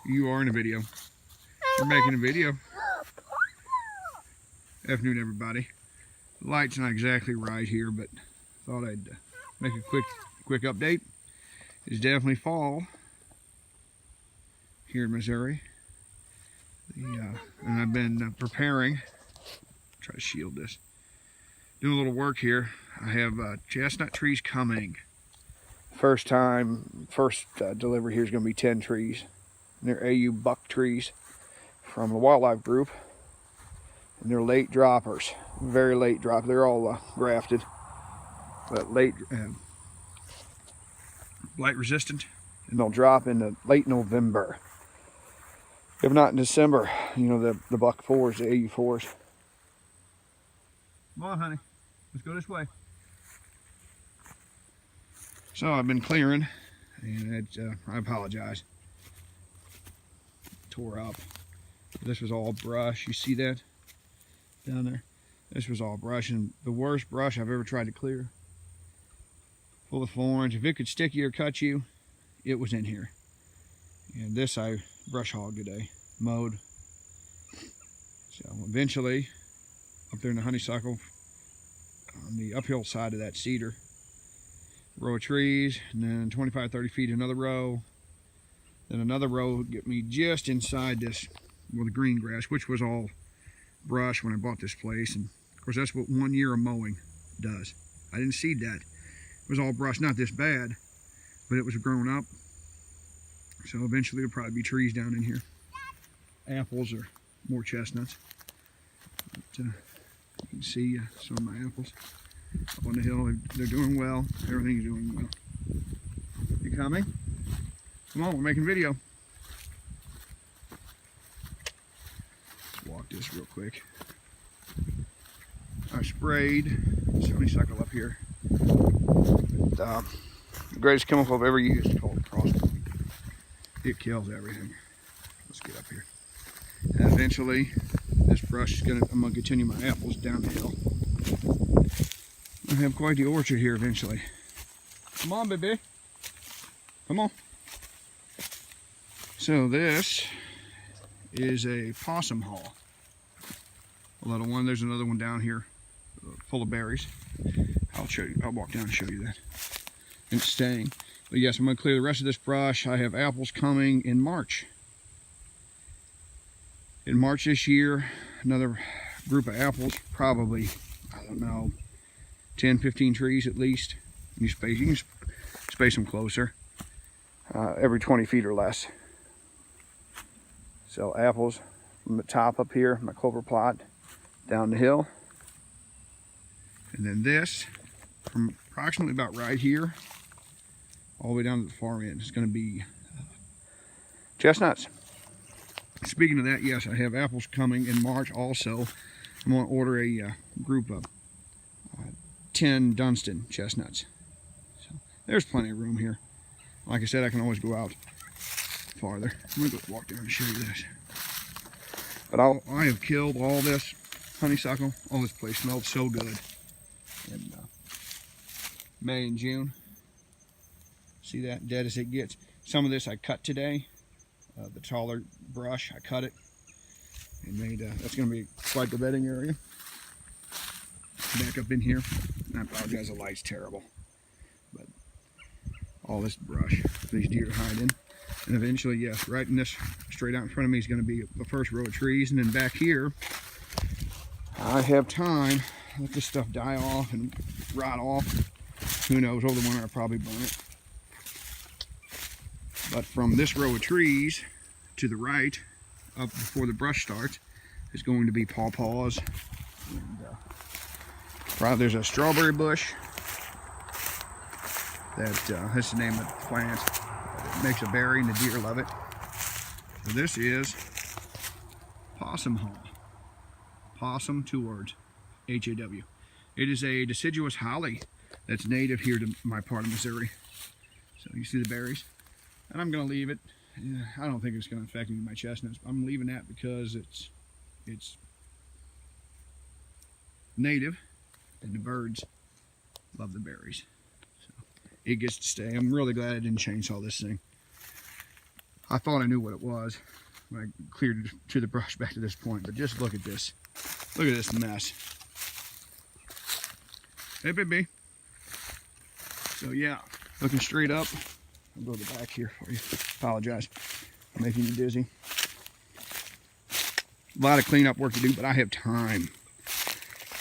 You are in a video. We're making a video. Afternoon, everybody. The light's not exactly right here, but thought I'd make a quick update. It's definitely fall here in Missouri. And I've been preparing. Try to shield this. Doing a little work here. I have chestnut trees coming. First delivery here is going to be 10 trees. And they're AU buck trees from the wildlife group. And they're late droppers, very late drop. They're all grafted, but late, blight resistant, and they'll drop in late November. If not in December, you know, the buck fours, the AU fours. Come on, honey, let's go this way. So I've been clearing, and I apologize. Tore up. This was all brush. You see that? Down there. This was all brush, and the worst brush I've ever tried to clear. Full of thorns. If it could stick you or cut you, it was in here. And this I brush hogged today, mowed. So eventually, up there in the honeysuckle, on the uphill side of that cedar, row of trees, and then 25-30 feet another row, then another row get me just inside this, well, the green grass, which was all brush when I bought this place. And of course that's what 1 year of mowing does. I didn't seed that. It was all brush, not this bad, but it was grown up. So eventually there'll probably be trees down in here. Apples or more chestnuts. But, you can see some of my apples up on the hill. They're doing well. Everything's doing well. You coming? Come on, we're making video. Walk this real quick. I sprayed this honeysuckle up here. The greatest chemical I've ever used is called crossbow. It kills everything. Let's get up here. And eventually, this brush is I'm gonna continue my apples down the hill. I have quite the orchard here eventually. Come on, baby. Come on. So this is a possum haul. A little one. There's another one down here full of berries. I'll show you. I'll walk down and show you that. And it's staying. But yes, I'm going to clear the rest of this brush. I have apples coming in March. In March this year, another group of apples, probably, I don't know, 10, 15 trees at least. You can space them closer, every 20 feet or less. So apples from the top up here, my clover plot, down the hill. And then this, from approximately about right here, all the way down to the far end, is going to be chestnuts. Speaking of that, yes, I have apples coming in March also. I'm going to order a group of 10 Dunstan chestnuts. So there's plenty of room here. Like I said, I can always go out farther. I'm going to go walk down and show you this. But I have killed all this honeysuckle. Oh, this place smelled so good in May and June. See that? Dead as it gets. Some of this I cut today. The taller brush, I cut it and made, that's going to be quite the bedding area. Back up in here. I apologize, the light's terrible. But all this brush, these deer hide in. And eventually, yes, right in this, straight out in front of me is going to be the first row of trees. And then back here, I have time to let this stuff die off and rot off. Who knows, over the winter I'll probably burn it. But from this row of trees to the right, up before the brush starts, is going to be pawpaws. And, there's a strawberry bush. That's the name of the plant. It makes a berry and the deer love it. So this is possum haw. Possum, 2 words, H-A-W. It is a deciduous holly that's native here to my part of Missouri. So you see the berries? And I'm going to leave it. I don't think it's going to affect any of my chestnuts. I'm leaving that because it's native and the birds love the berries. So it gets to stay. I'm really glad I didn't chainsaw this thing. I thought I knew what it was when I cleared to the brush back to this point, but just look at this. Look at this mess. Hey, baby. So yeah, looking straight up. I'll go to the back here for you. Apologize for making you dizzy. A lot of cleanup work to do, but I have time.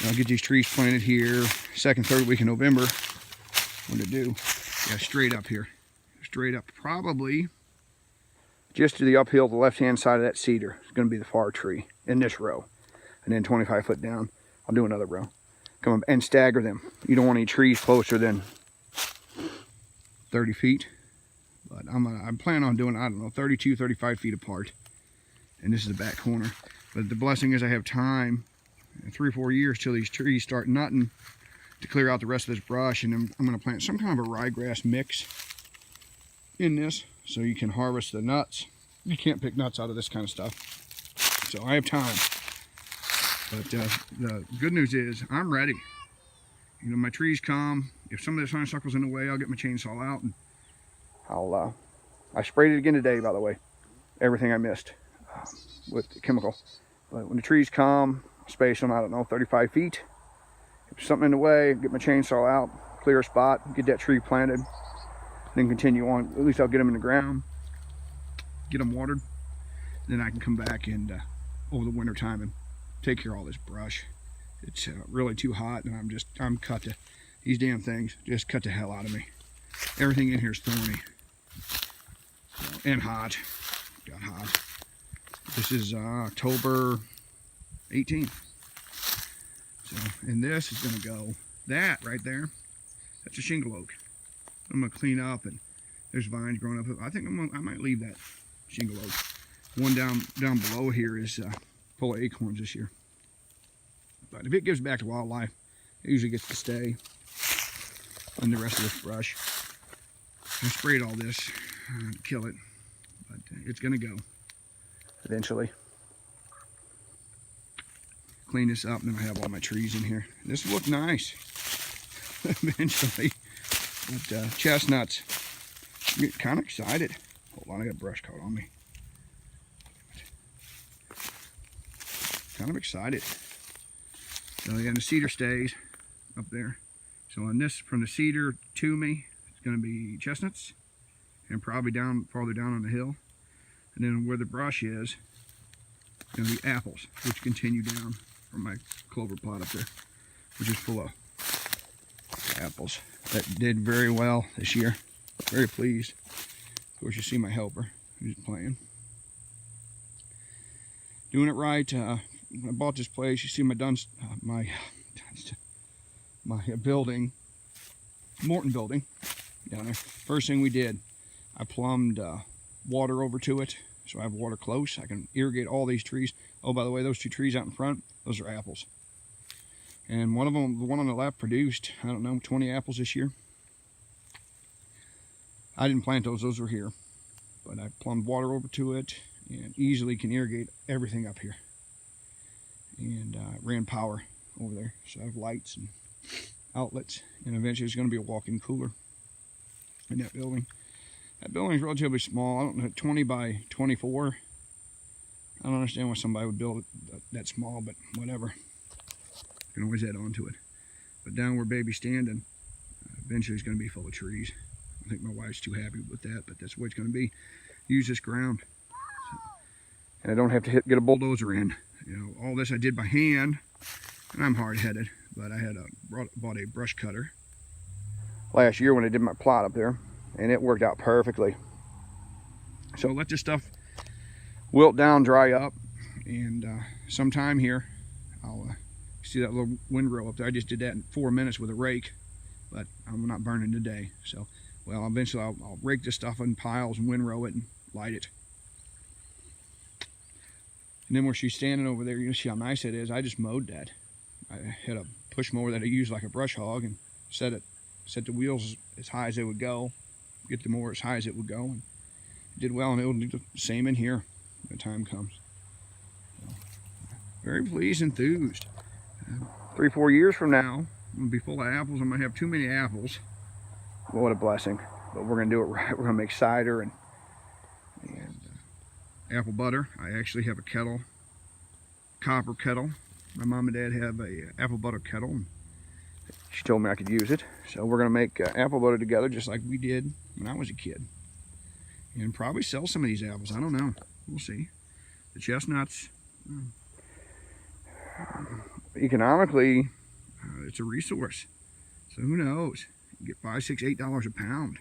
I'll get these trees planted here, second, third week in November. What to do? Yeah, straight up here. Straight up, probably just to the uphill, the left-hand side of that cedar is going to be the far tree in this row. And then 25 foot down, I'll do another row. Come up and stagger them. You don't want any trees closer than 30 feet. But I'm planning on doing, I don't know, 32, 35 feet apart. And this is the back corner. But the blessing is I have time, 3 or 4 years till these trees start nutting, to clear out the rest of this brush. And then I'm going to plant some kind of a ryegrass mix in this so you can harvest the nuts. You can't pick nuts out of this kind of stuff. So I have time. But the good news is I'm ready. You know, my trees come. If some of this honeysuckle's in the way, I'll get my chainsaw out and I sprayed it again today, by the way. Everything I missed with the chemical. But when the trees come, I'll space them, I don't know, 35 feet. If there's something in the way, get my chainsaw out, clear a spot, get that tree planted, then continue on. At least I'll get them in the ground, get them watered. Then I can come back and over the winter time and take care of all this brush. It's really too hot, and I'm cut to these damn things. Just cut the hell out of me. Everything in here is thorny and hot. Got hot. This is October 18th. So, and this is gonna go, that right there, that's a shingle oak. I'm gonna clean up, and there's vines growing up. I think I might leave that shingle oak. One down below here is full of acorns this year. But if it gives back to wildlife, it usually gets to stay in the rest of this brush. I sprayed all this to kill it, but it's gonna go eventually. Clean this up, and then I have all my trees in here. This will look nice eventually. But chestnuts, I'm getting kind of excited. Hold on, I got a brush caught on me. Kind of excited. So yeah, the cedar stays up there. So on this, from the cedar to me, it's going to be chestnuts, and probably farther down on the hill. And then where the brush is, it's going to be apples, which continue down from my clover plot up there, which is full of apples. That did very well this year. Very pleased. Of course, you see my helper who's playing. Doing it right. When I bought this place, you see my building, Morton building down there. First thing we did, I plumbed water over to it, so I have water close. I can irrigate all these trees. Oh, by the way, those 2 trees out in front, those are apples. And one of them, the one on the left, produced, I don't know, 20 apples this year. I didn't plant those were here. But I plumbed water over to it and easily can irrigate everything up here. And ran power over there. So I have lights and outlets. And eventually there's going to be a walk-in cooler in that building. That building is relatively small. I don't know, 20 by 24. I don't understand why somebody would build it that small, but whatever. You can always add on to it. But down where baby's standing, eventually it's going to be full of trees. I think my wife's too happy with that, but that's the way it's going to be. Use this ground. So, and I don't have to get a bulldozer in. You know, all this I did by hand, and I'm hard-headed, but I had bought a brush cutter last year when I did my plot up there, and it worked out perfectly. So let this stuff wilt down, dry up, and sometime here, I'll see that little windrow up there. I just did that in 4 minutes with a rake, but I'm not burning today. So, well, eventually I'll rake this stuff in piles and windrow it and light it. And then where she's standing over there, you can see how nice it is. I just mowed that. I had a push mower that I used like a brush hog and set the wheels as high as they would go, get the mower as high as it would go, and it did well, and it will do the same in here when the time comes. So, very pleased, enthused. 3 or 4 years from now, I'm gonna be full of apples. I'm gonna have too many apples. Well, what a blessing! But we're gonna do it right. We're gonna make cider and apple butter. I actually have a kettle, copper kettle. My mom and dad have a apple butter kettle. She told me I could use it. So we're gonna make apple butter together just like we did when I was a kid. And probably sell some of these apples. I don't know. We'll see. The chestnuts, economically, it's a resource. So who knows? You get $5, $6, $8 a pound.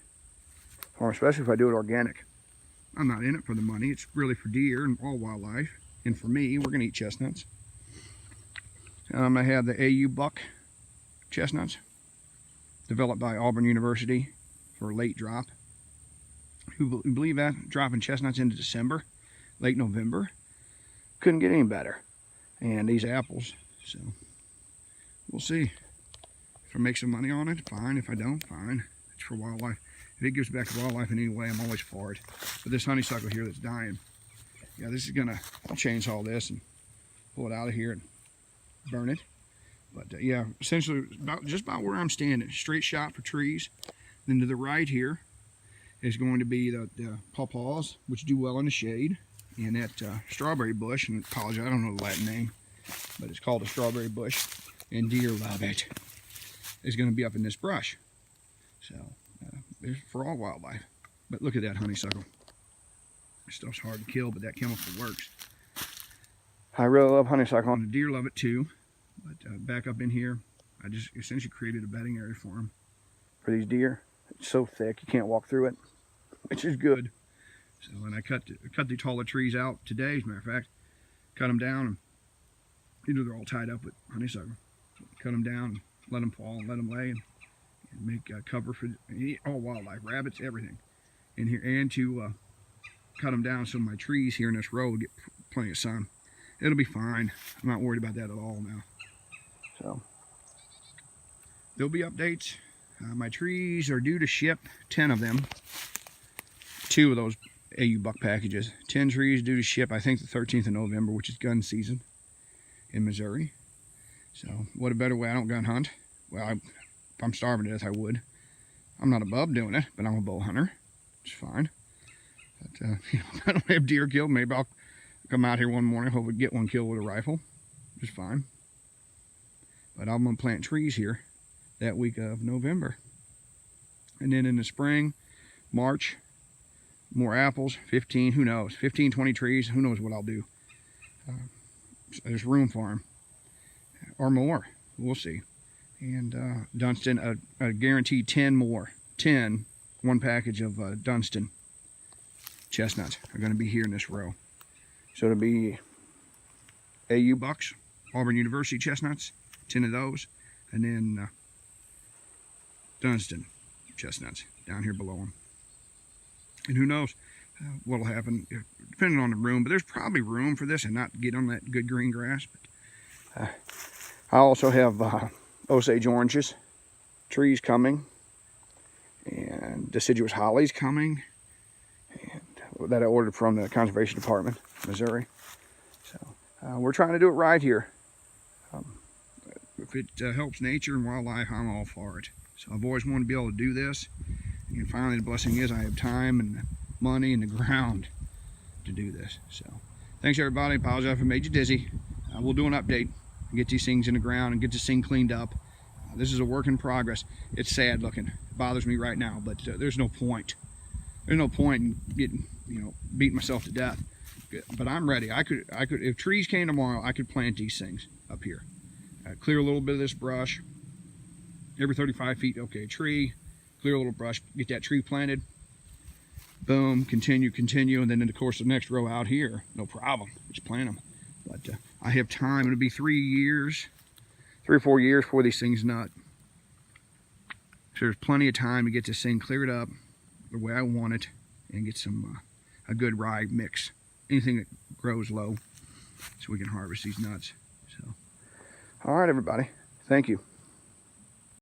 Or especially if I do it organic. I'm not in it for the money. It's really for deer and all wildlife. And for me, we're gonna eat chestnuts. I have the AU buck chestnuts, developed by Auburn University for late drop. Who believe that? Dropping chestnuts into December, late November. Couldn't get any better. And these apples, so we'll see. If I make some money on it, fine. If I don't, fine. It's for wildlife. If it gives back to wildlife in any way, I'm always for it. But this honeysuckle here that's dying, yeah, this is gonna, I'll chainsaw this and pull it out of here and burn it. But yeah, essentially just about where I'm standing, straight shot for trees. Then to the right here is going to be the pawpaws, which do well in the shade, and that strawberry bush, and I apologize, I don't know the Latin name, but it's called a strawberry bush, and deer love it, is going to be up in this brush. So it's for all wildlife. But look at that honeysuckle. This stuff's hard to kill, but that chemical works. I really love honeysuckle, and the deer love it too. But back up in here, I just essentially created a bedding area for them, for these deer. It's so thick you can't walk through it, which is good. So, and I cut the taller trees out today, as a matter of fact. Cut them down, and you know they're all tied up with honeysuckle. So cut them down, and let them fall, and let them lay, and make cover for all wildlife, rabbits, everything in here, and to cut them down so my trees here in this row will get plenty of sun. It'll be fine. I'm not worried about that at all now. So there'll be updates. My trees are due to ship, 10 of them. 2 of those AU buck packages. 10 trees due to ship, I think the 13th of November, which is gun season in Missouri. So what a better way. I don't gun hunt. Well, if I'm starving to death, I would. I'm not above doing it, but I'm a bow hunter. It's fine. But you know, if I don't have deer killed, maybe I'll come out here one morning, hopefully get one killed with a rifle. Just fine. But I'm going to plant trees here that week of November. And then in the spring, March, more apples, 15, who knows, 15, 20 trees, who knows what I'll do. There's room for them, or more, we'll see. And Dunstan, a guaranteed 10 more, 10, one package of Dunstan chestnuts are going to be here in this row. So it'll be AU bucks, Auburn University chestnuts, 10 of those, and then Dunstan chestnuts down here below them. And who knows what'll happen, depending on the room, but there's probably room for this and not get on that good green grass. But I also have Osage oranges, trees coming, and deciduous hollies coming, and that I ordered from the Conservation Department, Missouri. So we're trying to do it right here. If it helps nature and wildlife, I'm all for it. So I've always wanted to be able to do this. And finally, the blessing is I have time and money and the ground to do this. So thanks, everybody. Apologize if I made you dizzy. We'll do an update and get these things in the ground and get this thing cleaned up. This is a work in progress. It's sad looking. It bothers me right now, but there's no point. There's no point in getting, beating myself to death. But I'm ready. I could, if trees came tomorrow, I could plant these things up here. Clear a little bit of this brush. Every 35 feet, okay, tree. Clear a little brush, get that tree planted. Boom, continue, and then in the course of the next row out here, no problem, just plant them. But I have time. It'll be 3 or 4 years before these things nut. So there's plenty of time to get this thing cleared up the way I want it and get some a good rye mix. Anything that grows low, so we can harvest these nuts. So, all right, everybody, thank you.